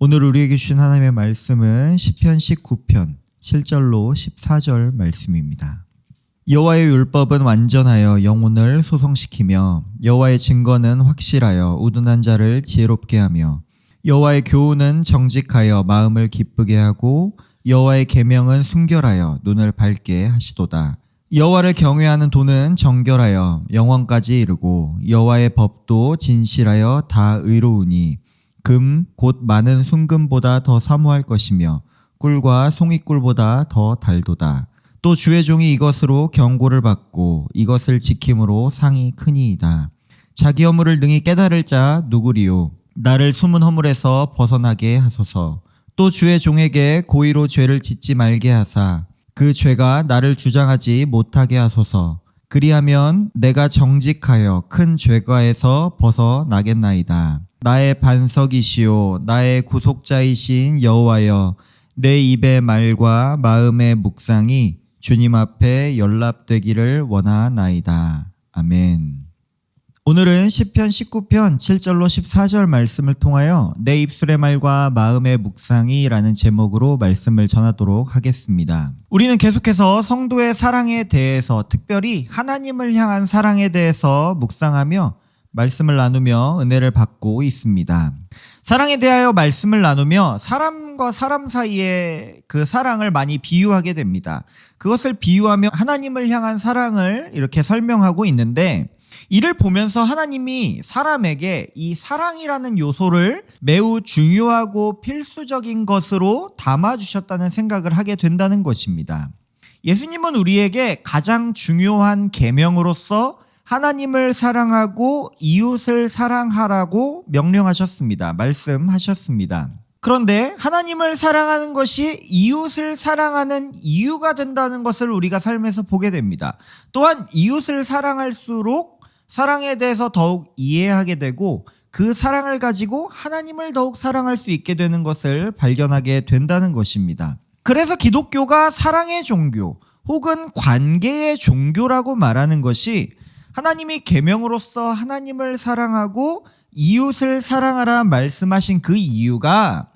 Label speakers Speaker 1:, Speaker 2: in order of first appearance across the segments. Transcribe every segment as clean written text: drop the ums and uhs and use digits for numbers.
Speaker 1: 오늘 우리에게 주신 하나님의 말씀은 시편 19편 7절로 14절 말씀입니다. 여호와의 율법은 완전하여 영혼을 소성시키며 여호와의 증거는 확실하여 우둔한 자를 지혜롭게 하며 여호와의 교훈은 정직하여 마음을 기쁘게 하고 여호와의 계명은 순결하여 눈을 밝게 하시도다. 여호와를 경외하는 도는 정결하여 영원까지 이르고 여호와의 법도 진실하여 다 의로우니 금 곧 많은 순금보다 더 사모할 것이며 꿀과 송이꿀보다 더 달도다. 또 주의 종이 이것으로 경고를 받고 이것을 지킴으로 상이 크니이다. 자기 허물을 능히 깨달을 자 누구리요? 나를 숨은 허물에서 벗어나게 하소서. 또 주의 종에게 고의로 죄를 짓지 말게 하사 그 죄가 나를 주장하지 못하게 하소서. 그리하면 내가 정직하여 큰 죄가에서 벗어나겠나이다. 나의 반석이시오 나의 구속자이신 여호와여, 내 입의 말과 마음의 묵상이 주님 앞에 연락되기를 원하나이다. 아멘. 오늘은 시편 19편 7절로 14절 말씀을 통하여 내 입술의 말과 마음의 묵상이 라는 제목으로 말씀을 전하도록 하겠습니다. 우리는 계속해서 성도의 사랑에 대해서, 특별히 하나님을 향한 사랑에 대해서 묵상하며 말씀을 나누며 은혜를 받고 있습니다. 사랑에 대하여 말씀을 나누며 사람과 사람 사이의 그 사랑을 많이 비유하게 됩니다. 그것을 비유하며 하나님을 향한 사랑을 이렇게 설명하고 있는데, 이를 보면서 하나님이 사람에게 이 사랑이라는 요소를 매우 중요하고 필수적인 것으로 담아주셨다는 생각을 하게 된다는 것입니다. 예수님은 우리에게 가장 중요한 계명으로서 하나님을 사랑하고 이웃을 사랑하라고 명령하셨습니다. 말씀하셨습니다. 그런데 하나님을 사랑하는 것이 이웃을 사랑하는 이유가 된다는 것을 우리가 삶에서 보게 됩니다. 또한 이웃을 사랑할수록 사랑에 대해서 더욱 이해하게 되고 그 사랑을 가지고 하나님을 더욱 사랑할 수 있게 되는 것을 발견하게 된다는 것입니다. 그래서 기독교가 사랑의 종교 혹은 관계의 종교라고 말하는 것이 하나님이 계명으로서 하나님을 사랑하고 이웃을 사랑하라 말씀하신 그 이유가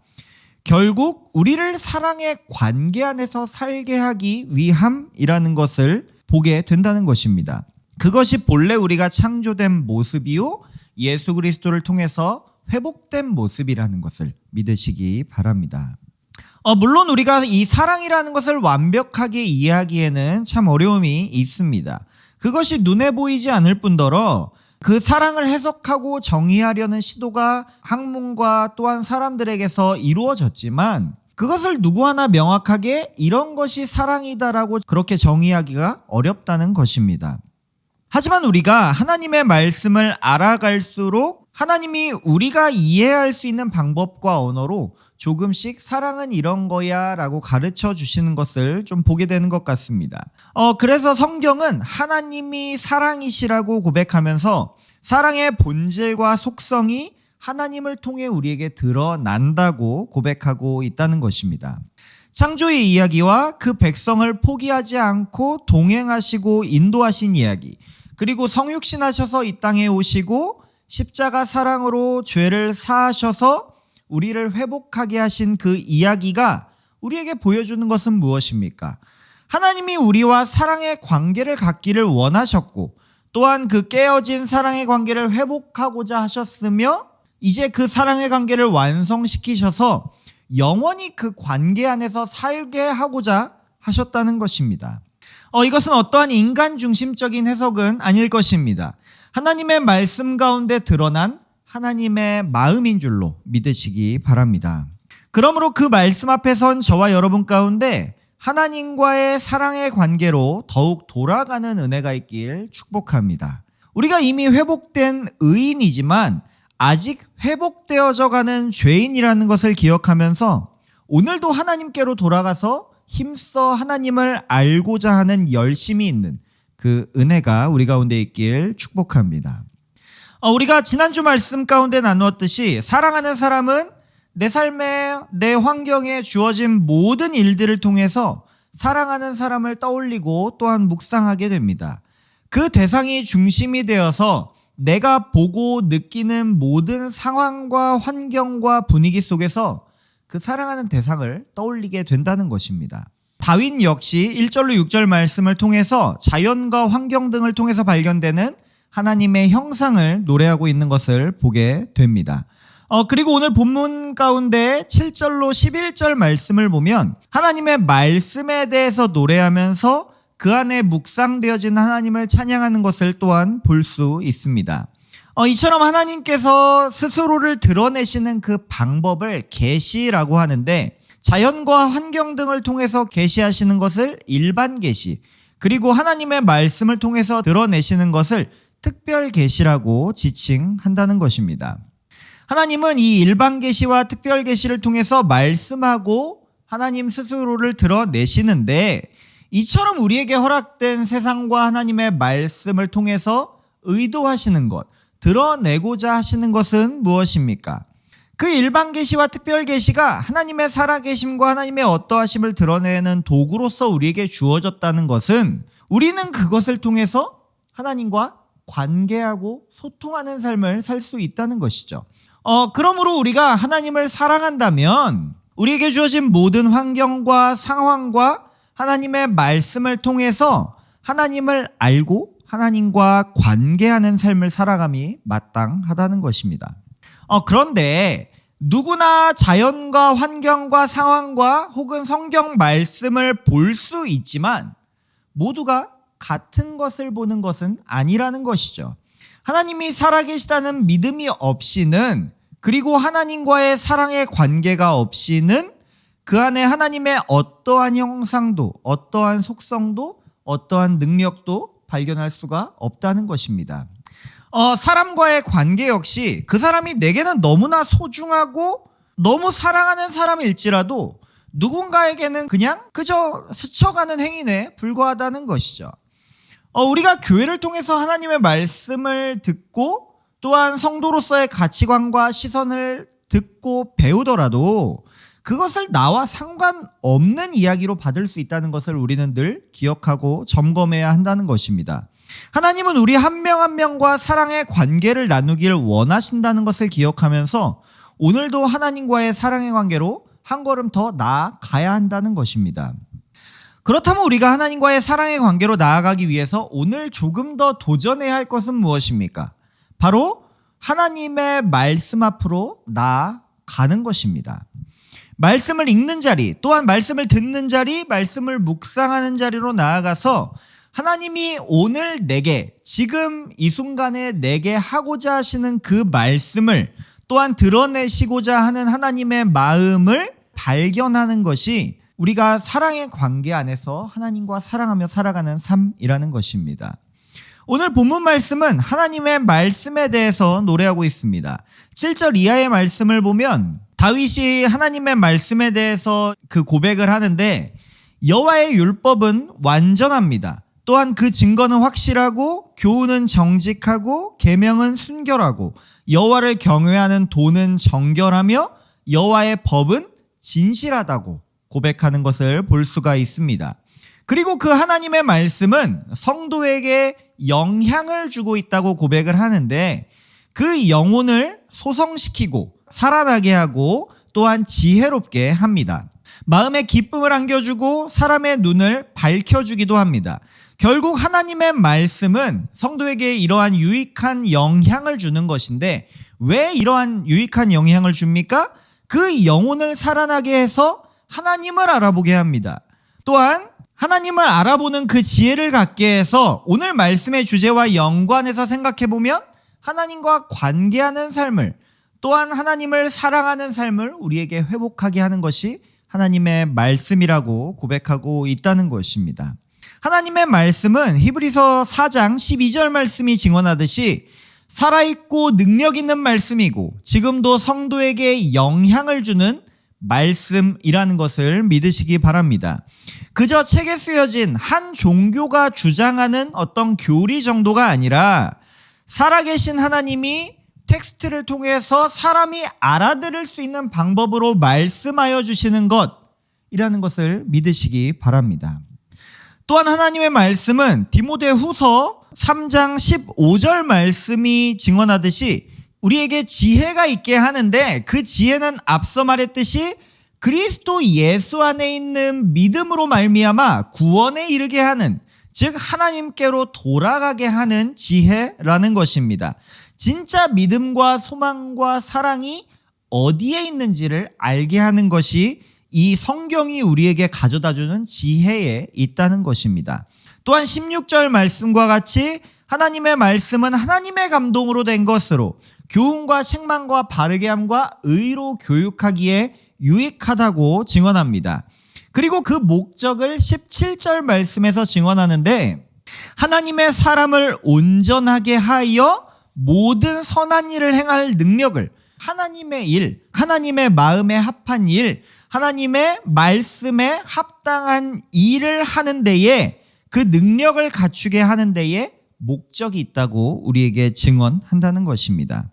Speaker 1: 결국 우리를 사랑의 관계 안에서 살게 하기 위함이라는 것을 보게 된다는 것입니다. 그것이 본래 우리가 창조된 모습이요 예수 그리스도를 통해서 회복된 모습이라는 것을 믿으시기 바랍니다. 물론 우리가 이 사랑이라는 것을 완벽하게 이해하기에는 참 어려움이 있습니다. 그것이 눈에 보이지 않을 뿐더러 그 사랑을 해석하고 정의하려는 시도가 학문과 또한 사람들에게서 이루어졌지만 그것을 누구 하나 명확하게 이런 것이 사랑이다라고 그렇게 정의하기가 어렵다는 것입니다. 하지만 우리가 하나님의 말씀을 알아갈수록 하나님이 우리가 이해할 수 있는 방법과 언어로 조금씩 사랑은 이런 거야 라고 가르쳐 주시는 것을 좀 보게 되는 것 같습니다. 그래서 성경은 하나님이 사랑이시라고 고백하면서 사랑의 본질과 속성이 하나님을 통해 우리에게 드러난다고 고백하고 있다는 것입니다. 창조의 이야기와 그 백성을 포기하지 않고 동행하시고 인도하신 이야기, 그리고 성육신하셔서 이 땅에 오시고 십자가 사랑으로 죄를 사하셔서 우리를 회복하게 하신 그 이야기가 우리에게 보여주는 것은 무엇입니까? 하나님이 우리와 사랑의 관계를 갖기를 원하셨고 또한 그 깨어진 사랑의 관계를 회복하고자 하셨으며 이제 그 사랑의 관계를 완성시키셔서 영원히 그 관계 안에서 살게 하고자 하셨다는 것입니다. 이것은 어떠한 인간 중심적인 해석은 아닐 것입니다. 하나님의 말씀 가운데 드러난 하나님의 마음인 줄로 믿으시기 바랍니다. 그러므로 그 말씀 앞에 선 저와 여러분 가운데 하나님과의 사랑의 관계로 더욱 돌아가는 은혜가 있길 축복합니다. 우리가 이미 회복된 의인이지만 아직 회복되어져 가는 죄인이라는 것을 기억하면서 오늘도 하나님께로 돌아가서 힘써 하나님을 알고자 하는 열심이 있는 그 은혜가 우리 가운데 있길 축복합니다. 우리가 지난주 말씀 가운데 나누었듯이 사랑하는 사람은 내 삶에 내 환경에 주어진 모든 일들을 통해서 사랑하는 사람을 떠올리고 또한 묵상하게 됩니다. 그 대상이 중심이 되어서 내가 보고 느끼는 모든 상황과 환경과 분위기 속에서 그 사랑하는 대상을 떠올리게 된다는 것입니다. 다윈 역시 1절로 6절 말씀을 통해서 자연과 환경 등을 통해서 발견되는 하나님의 형상을 노래하고 있는 것을 보게 됩니다. 그리고 오늘 본문 가운데 7절로 11절 말씀을 보면 하나님의 말씀에 대해서 노래하면서 그 안에 묵상되어진 하나님을 찬양하는 것을 또한 볼 수 있습니다. 이처럼 하나님께서 스스로를 드러내시는 그 방법을 계시라고 하는데 자연과 환경 등을 통해서 계시하시는 것을 일반 계시, 그리고 하나님의 말씀을 통해서 드러내시는 것을 특별 계시라고 지칭한다는 것입니다. 하나님은 이 일반 계시와 특별 계시를 통해서 말씀하고 하나님 스스로를 드러내시는데 이처럼 우리에게 허락된 세상과 하나님의 말씀을 통해서 의도하시는 것, 드러내고자 하시는 것은 무엇입니까? 그 일반 계시와 특별 계시가 하나님의 살아계심과 하나님의 어떠하심을 드러내는 도구로서 우리에게 주어졌다는 것은 우리는 그것을 통해서 하나님과 관계하고 소통하는 삶을 살 수 있다는 것이죠. 그러므로 우리가 하나님을 사랑한다면 우리에게 주어진 모든 환경과 상황과 하나님의 말씀을 통해서 하나님을 알고 하나님과 관계하는 삶을 살아감이 마땅하다는 것입니다. 그런데 누구나 자연과 환경과 상황과 혹은 성경 말씀을 볼 수 있지만 모두가 같은 것을 보는 것은 아니라는 것이죠. 하나님이 살아계시다는 믿음이 없이는, 그리고 하나님과의 사랑의 관계가 없이는 그 안에 하나님의 어떠한 형상도, 어떠한 속성도, 어떠한 능력도 발견할 수가 없다는 것입니다. 사람과의 관계 역시 그 사람이 내게는 너무나 소중하고 너무 사랑하는 사람일지라도 누군가에게는 그냥 그저 스쳐가는 행위에 불과하다는 것이죠. 우리가 교회를 통해서 하나님의 말씀을 듣고 또한 성도로서의 가치관과 시선을 듣고 배우더라도 그것을 나와 상관없는 이야기로 받을 수 있다는 것을 우리는 늘 기억하고 점검해야 한다는 것입니다. 하나님은 우리 한 명 한 명과 사랑의 관계를 나누기를 원하신다는 것을 기억하면서 오늘도 하나님과의 사랑의 관계로 한 걸음 더 나아가야 한다는 것입니다. 그렇다면 우리가 하나님과의 사랑의 관계로 나아가기 위해서 오늘 조금 더 도전해야 할 것은 무엇입니까? 바로 하나님의 말씀 앞으로 나아가는 것입니다. 말씀을 읽는 자리, 또한 말씀을 듣는 자리, 말씀을 묵상하는 자리로 나아가서 하나님이 오늘 내게, 지금 이 순간에 내게 하고자 하시는 그 말씀을 또한 드러내시고자 하는 하나님의 마음을 발견하는 것이 우리가 사랑의 관계 안에서 하나님과 사랑하며 살아가는 삶이라는 것입니다. 오늘 본문 말씀은 하나님의 말씀에 대해서 노래하고 있습니다. 7절 이하의 말씀을 보면 다윗이 하나님의 말씀에 대해서 그 고백을 하는데 여호와의 율법은 완전합니다. 또한 그 증거는 확실하고 교훈은 정직하고 계명은 순결하고 여호와를 경외하는 도는 정결하며 여호와의 법은 진실하다고 고백하는 것을 볼 수가 있습니다. 그리고 그 하나님의 말씀은 성도에게 영향을 주고 있다고 고백을 하는데 그 영혼을 소성시키고 살아나게 하고 또한 지혜롭게 합니다. 마음에 기쁨을 안겨주고 사람의 눈을 밝혀주기도 합니다. 결국 하나님의 말씀은 성도에게 이러한 유익한 영향을 주는 것인데 왜 이러한 유익한 영향을 줍니까? 그 영혼을 살아나게 해서 하나님을 알아보게 합니다. 또한 하나님을 알아보는 그 지혜를 갖게 해서 오늘 말씀의 주제와 연관해서 생각해보면 하나님과 관계하는 삶을, 또한 하나님을 사랑하는 삶을 우리에게 회복하게 하는 것이 하나님의 말씀이라고 고백하고 있다는 것입니다. 하나님의 말씀은 히브리서 4장 12절 말씀이 증언하듯이 살아있고 능력 있는 말씀이고 지금도 성도에게 영향을 주는 말씀이라는 것을 믿으시기 바랍니다. 그저 책에 쓰여진 한 종교가 주장하는 어떤 교리 정도가 아니라 살아계신 하나님이 텍스트를 통해서 사람이 알아들을 수 있는 방법으로 말씀하여 주시는 것이라는 것을 믿으시기 바랍니다. 또한 하나님의 말씀은 디모데후서 3장 15절 말씀이 증언하듯이 우리에게 지혜가 있게 하는데 그 지혜는 앞서 말했듯이 그리스도 예수 안에 있는 믿음으로 말미암아 구원에 이르게 하는, 즉 하나님께로 돌아가게 하는 지혜라는 것입니다. 진짜 믿음과 소망과 사랑이 어디에 있는지를 알게 하는 것이 이 성경이 우리에게 가져다주는 지혜에 있다는 것입니다. 또한 16절 말씀과 같이 하나님의 말씀은 하나님의 감동으로 된 것으로 교훈과 책망과 바르게 함과 의로 교육하기에 유익하다고 증언합니다. 그리고 그 목적을 17절 말씀에서 증언하는데, 하나님의 사람을 온전하게 하여 모든 선한 일을 행할 능력을, 하나님의 일, 하나님의 마음에 합한 일, 하나님의 말씀에 합당한 일을 하는 데에, 그 능력을 갖추게 하는 데에 목적이 있다고 우리에게 증언한다는 것입니다.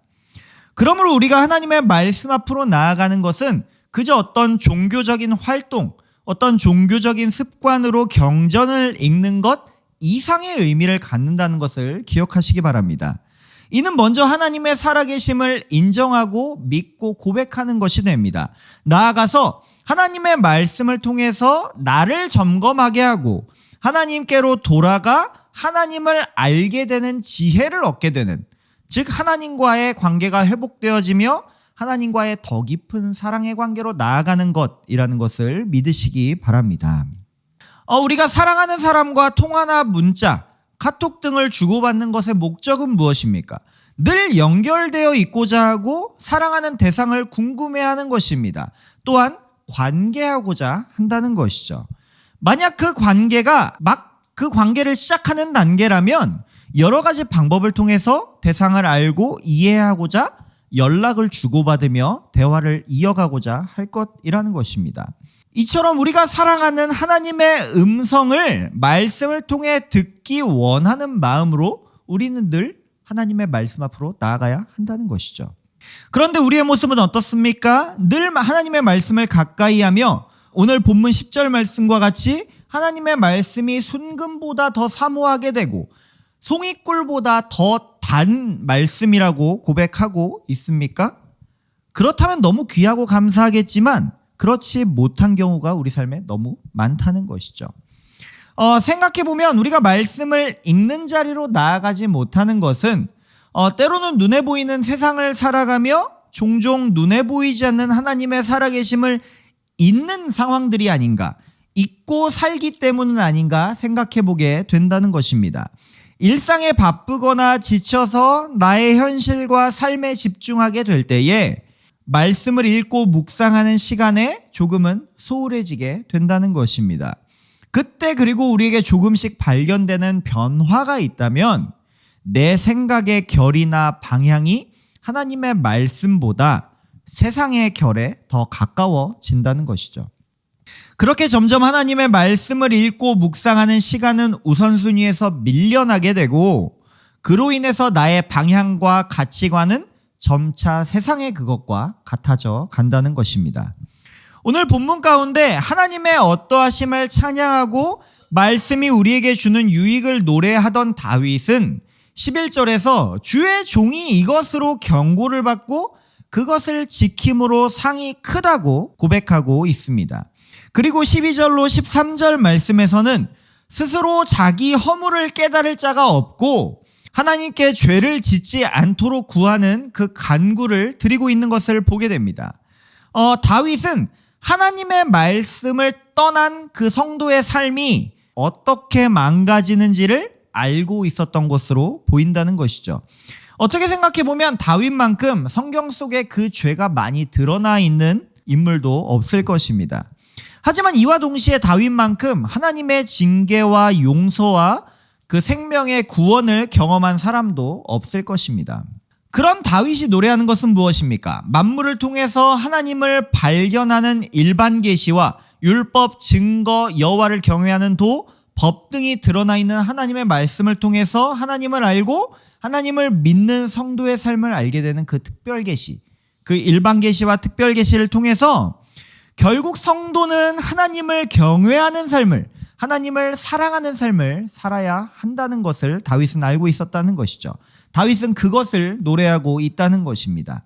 Speaker 1: 그러므로 우리가 하나님의 말씀 앞으로 나아가는 것은 그저 어떤 종교적인 활동, 어떤 종교적인 습관으로 경전을 읽는 것 이상의 의미를 갖는다는 것을 기억하시기 바랍니다. 이는 먼저 하나님의 살아계심을 인정하고 믿고 고백하는 것이 됩니다. 나아가서 하나님의 말씀을 통해서 나를 점검하게 하고 하나님께로 돌아가 하나님을 알게 되는 지혜를 얻게 되는, 즉 하나님과의 관계가 회복되어지며 하나님과의 더 깊은 사랑의 관계로 나아가는 것이라는 것을 믿으시기 바랍니다. 우리가 사랑하는 사람과 통화나 문자, 카톡 등을 주고받는 것의 목적은 무엇입니까? 늘 연결되어 있고자 하고 사랑하는 대상을 궁금해하는 것입니다. 또한 관계하고자 한다는 것이죠. 만약 그 관계가 그 관계를 시작하는 단계라면 여러 가지 방법을 통해서 대상을 알고 이해하고자 연락을 주고받으며 대화를 이어가고자 할 것이라는 것입니다. 이처럼 우리가 사랑하는 하나님의 음성을 말씀을 통해 듣기 원하는 마음으로 우리는 늘 하나님의 말씀 앞으로 나아가야 한다는 것이죠. 그런데 우리의 모습은 어떻습니까? 늘 하나님의 말씀을 가까이 하며 오늘 본문 10절 말씀과 같이 하나님의 말씀이 순금보다 더 사모하게 되고 송이꿀보다 더 단 말씀이라고 고백하고 있습니까? 그렇다면 너무 귀하고 감사하겠지만 그렇지 못한 경우가 우리 삶에 너무 많다는 것이죠. 생각해보면 우리가 말씀을 읽는 자리로 나아가지 못하는 것은 때로는 눈에 보이는 세상을 살아가며 종종 눈에 보이지 않는 하나님의 살아계심을 잊는 상황들이 아닌가, 잊고 살기 때문은 아닌가 생각해보게 된다는 것입니다. 일상에 바쁘거나 지쳐서 나의 현실과 삶에 집중하게 될 때에 말씀을 읽고 묵상하는 시간에 조금은 소홀해지게 된다는 것입니다. 그때 그리고 우리에게 조금씩 발견되는 변화가 있다면 내 생각의 결이나 방향이 하나님의 말씀보다 세상의 결에 더 가까워진다는 것이죠. 그렇게 점점 하나님의 말씀을 읽고 묵상하는 시간은 우선순위에서 밀려나게 되고 그로 인해서 나의 방향과 가치관은 점차 세상의 그것과 같아져 간다는 것입니다. 오늘 본문 가운데 하나님의 어떠하심을 찬양하고 말씀이 우리에게 주는 유익을 노래하던 다윗은 11절에서 주의 종이 이것으로 경고를 받고 그것을 지킴으로 상이 크다고 고백하고 있습니다. 그리고 12절로 13절 말씀에서는 스스로 자기 허물을 깨달을 자가 없고 하나님께 죄를 짓지 않도록 구하는 그 간구를 드리고 있는 것을 보게 됩니다. 다윗은 하나님의 말씀을 떠난 그 성도의 삶이 어떻게 망가지는지를 알고 있었던 것으로 보인다는 것이죠. 어떻게 생각해보면 다윗만큼 성경 속에 그 죄가 많이 드러나 있는 인물도 없을 것입니다. 하지만 이와 동시에 다윗만큼 하나님의 징계와 용서와 그 생명의 구원을 경험한 사람도 없을 것입니다. 그런 다윗이 노래하는 것은 무엇입니까? 만물을 통해서 하나님을 발견하는 일반 계시와 율법, 증거, 여호와를 경외하는 도, 법 등이 드러나 있는 하나님의 말씀을 통해서 하나님을 알고 하나님을 믿는 성도의 삶을 알게 되는 그 특별 계시, 그 일반 계시와 특별 계시를 통해서 결국 성도는 하나님을 경외하는 삶을, 하나님을 사랑하는 삶을 살아야 한다는 것을 다윗은 알고 있었다는 것이죠. 다윗은 그것을 노래하고 있다는 것입니다.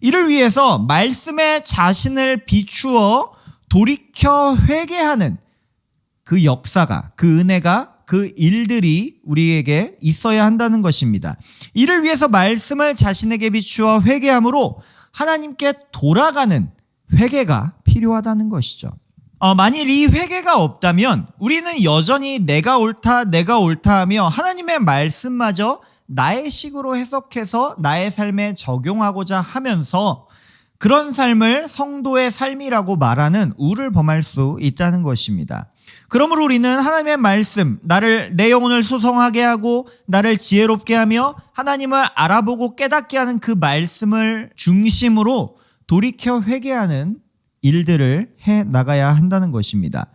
Speaker 1: 이를 위해서 말씀에 자신을 비추어 돌이켜 회개하는 그 역사가, 그 은혜가, 그 일들이 우리에게 있어야 한다는 것입니다. 이를 위해서 말씀을 자신에게 비추어 회개함으로 하나님께 돌아가는 회개가 필요하다는 것이죠. 만일 이 회개가 없다면 우리는 여전히 내가 옳다 하며 하나님의 말씀마저 나의 식으로 해석해서 나의 삶에 적용하고자 하면서 그런 삶을 성도의 삶이라고 말하는 우를 범할 수 있다는 것입니다. 그러므로 우리는 하나님의 말씀, 내 영혼을 소성하게 하고 나를 지혜롭게 하며 하나님을 알아보고 깨닫게 하는 그 말씀을 중심으로 돌이켜 회개하는 일들을 해 나가야 한다는 것입니다.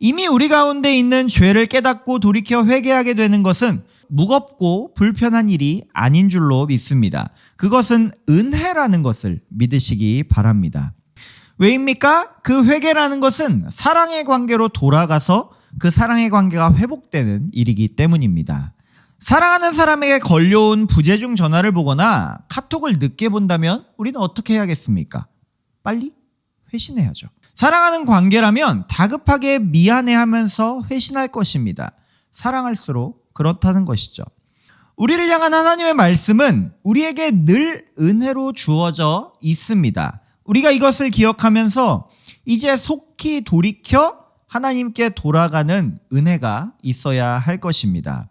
Speaker 1: 이미 우리 가운데 있는 죄를 깨닫고 돌이켜 회개하게 되는 것은 무겁고 불편한 일이 아닌 줄로 믿습니다. 그것은 은혜라는 것을 믿으시기 바랍니다. 왜입니까? 그 회개라는 것은 사랑의 관계로 돌아가서 그 사랑의 관계가 회복되는 일이기 때문입니다. 사랑하는 사람에게 걸려온 부재중 전화를 보거나 카톡을 늦게 본다면 우리는 어떻게 해야겠습니까? 빨리 회신해야죠. 사랑하는 관계라면 다급하게 미안해하면서 회신할 것입니다. 사랑할수록 그렇다는 것이죠. 우리를 향한 하나님의 말씀은 우리에게 늘 은혜로 주어져 있습니다. 우리가 이것을 기억하면서 이제 속히 돌이켜 하나님께 돌아가는 은혜가 있어야 할 것입니다.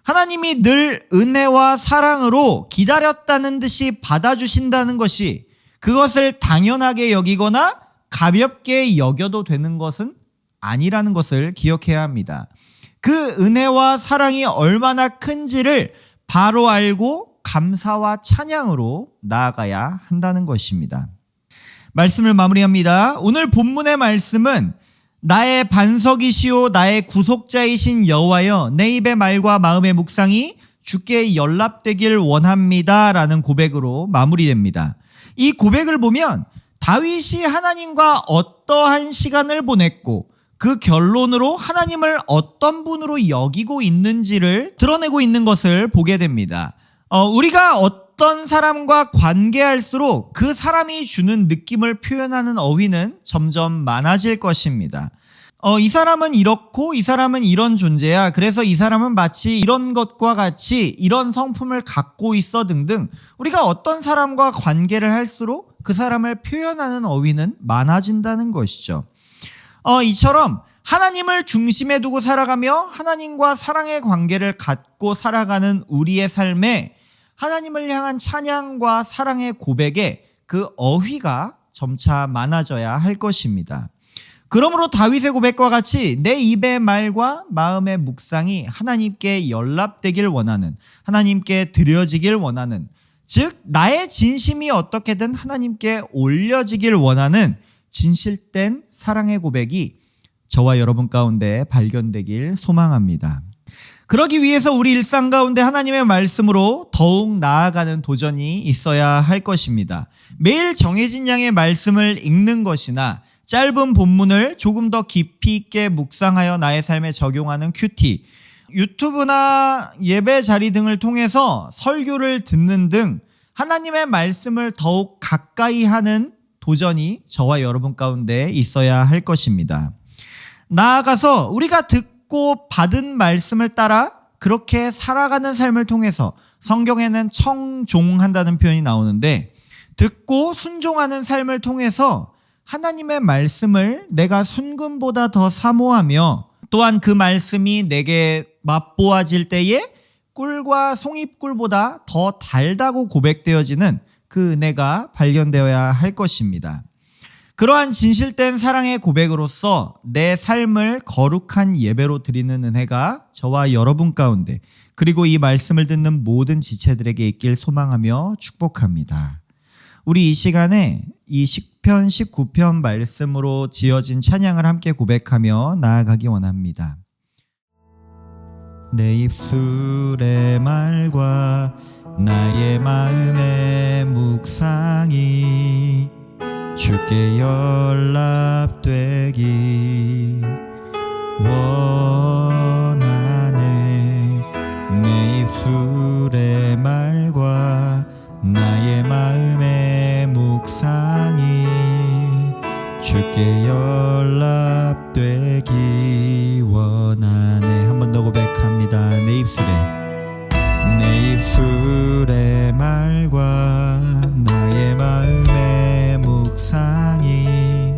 Speaker 1: 하나님이 늘 은혜와 사랑으로 기다렸다는 듯이 받아주신다는 것이 그것을 당연하게 여기거나 가볍게 여겨도 되는 것은 아니라는 것을 기억해야 합니다. 그 은혜와 사랑이 얼마나 큰지를 바로 알고 감사와 찬양으로 나아가야 한다는 것입니다. 말씀을 마무리합니다. 오늘 본문의 말씀은 나의 반석이시오 나의 구속자이신 여호와여 내 입의 말과 마음의 묵상이 주께 연락되길 원합니다 라는 고백으로 마무리됩니다. 이 고백을 보면 다윗이 하나님과 어떠한 시간을 보냈고 그 결론으로 하나님을 어떤 분으로 여기고 있는지를 드러내고 있는 것을 보게 됩니다. 우리가 어떤 사람과 관계할수록 그 사람이 주는 느낌을 표현하는 어휘는 점점 많아질 것입니다. 이 사람은 이렇고 이 사람은 이런 존재야. 그래서 이 사람은 마치 이런 것과 같이 이런 성품을 갖고 있어 등등 우리가 어떤 사람과 관계를 할수록 그 사람을 표현하는 어휘는 많아진다는 것이죠. 이처럼 하나님을 중심에 두고 살아가며 하나님과 사랑의 관계를 갖고 살아가는 우리의 삶에 하나님을 향한 찬양과 사랑의 고백에 그 어휘가 점차 많아져야 할 것입니다. 그러므로 다윗의 고백과 같이 내 입의 말과 마음의 묵상이 하나님께 연락되길 원하는, 하나님께 드려지길 원하는, 즉 나의 진심이 어떻게든 하나님께 올려지길 원하는 진실된 사랑의 고백이 저와 여러분 가운데 발견되길 소망합니다. 그러기 위해서 우리 일상 가운데 하나님의 말씀으로 더욱 나아가는 도전이 있어야 할 것입니다. 매일 정해진 양의 말씀을 읽는 것이나 짧은 본문을 조금 더 깊이 있게 묵상하여 나의 삶에 적용하는 큐티, 유튜브나 예배 자리 등을 통해서 설교를 듣는 등 하나님의 말씀을 더욱 가까이 하는 도전이 저와 여러분 가운데 있어야 할 것입니다. 나아가서 우리가 듣고 받은 말씀을 따라 그렇게 살아가는 삶을 통해서 성경에는 청종한다는 표현이 나오는데 듣고 순종하는 삶을 통해서 하나님의 말씀을 내가 순금보다 더 사모하며 또한 그 말씀이 내게 맛보아질 때에 꿀과 송이꿀보다 더 달다고 고백되어지는 그 은혜가 발견되어야 할 것입니다. 그러한 진실된 사랑의 고백으로서 내 삶을 거룩한 예배로 드리는 은혜가 저와 여러분 가운데 그리고 이 말씀을 듣는 모든 지체들에게 있길 소망하며 축복합니다. 우리 이 시간에 이 시편 19편 말씀으로 지어진 찬양을 함께 고백하며 나아가기 원합니다. 내 입술의 말과 나의 마음의 묵상이 주께 연락되기 원하네. 내 입술의 말과 나의 마음의 묵상이 주께 연락되기 원하네. 한 번 더 고백합니다. 내 입술의 말과 나의 마음의 묵상이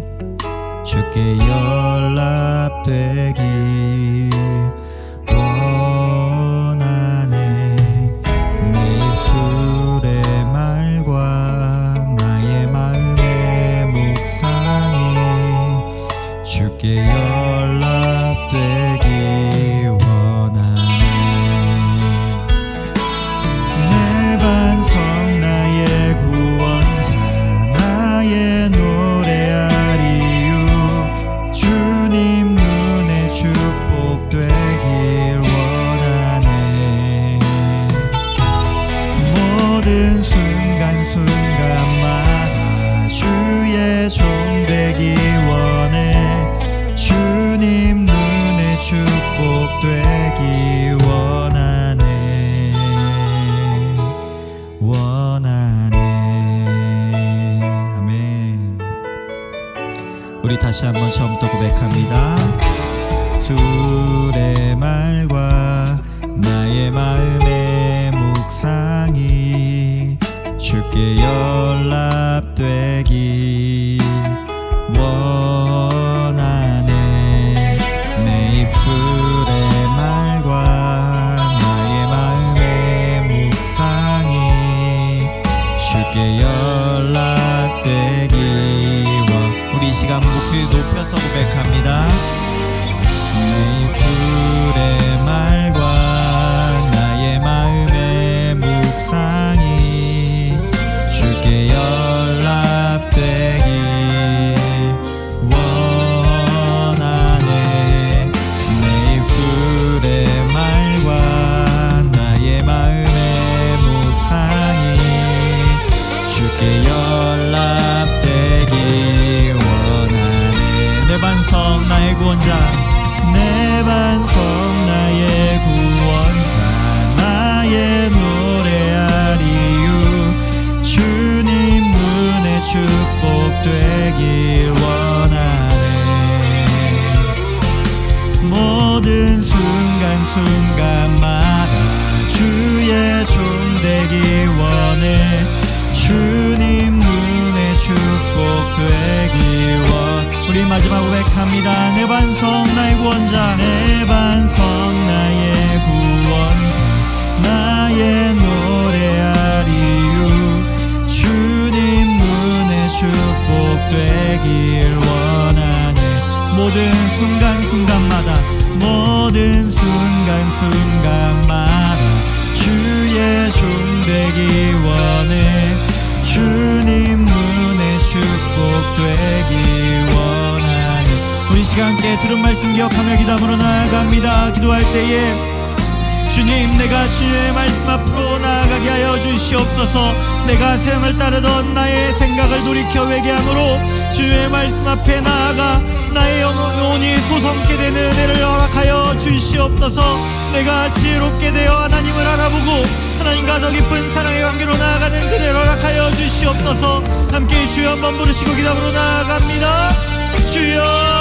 Speaker 1: 주께 연락되기 원하네. 내 입술의 말과 나의 마음의 묵상이 주께 연락되기 원하네. 내 반석 나의 구원자 나의 노래하리유 주님 눈에 축복되길 원하네. 모든 순간순간마다 주의 종 되기 원해. 주님 눈에 축복되기 원하네. 아멘. 우리 다시 한번 처음부터 고백합니다. 술의 말과 나의 마음의 묵상이 주께 연락되기 원하네. 내 입술의 말과 나의 마음의 묵상이 주께 연락되기 우리 이 시간 목소리 높여서 고백합니다. 내 입술의 말과 나의 마음의 묵상이 주께 연락되기 원하네. 내 입술의 말과 나의 마음의 묵상이 주께 연락되기 원하네. 내 반석 나의 구원자 내 반석 나의 구원자 나의 노래하리유 주님 눈에 축복되길 원하네. 모든 순간순간마다 주의 종 되기 원해. 주님 눈에 축복되기 원. 우리 마지막 고백합니다. 내 반석 나의 구원자 내 반석 나의 구원자 나의 노래하리유 주님 눈에 축복되길 원하네. 모든 순간순간마다 모든 순간순간마다 주의 종 되기 원해. 주님 눈에 축복되기 원하네. 우리 시간 함께 들은 말씀 기억하며 기도함으로 나아갑니다. 기도할 때에 주님 내가 주의 말씀 앞으로 나아가게 하여 주시옵소서. 내가 세상을 따르던 나의 생각을 돌이켜 회개함으로 주의 말씀 앞에 나아가 나의 영혼이 소성케 되는 은혜를 허락하여 주시옵소서. 내가 지혜롭게 되어 하나님을 알아보고 하나님과 더 깊은 사랑의 관계로 나아가는 그대로 허락하여 주시옵소서. 함께 주여 한번 부르시고 기도함으로 나아갑니다. 주여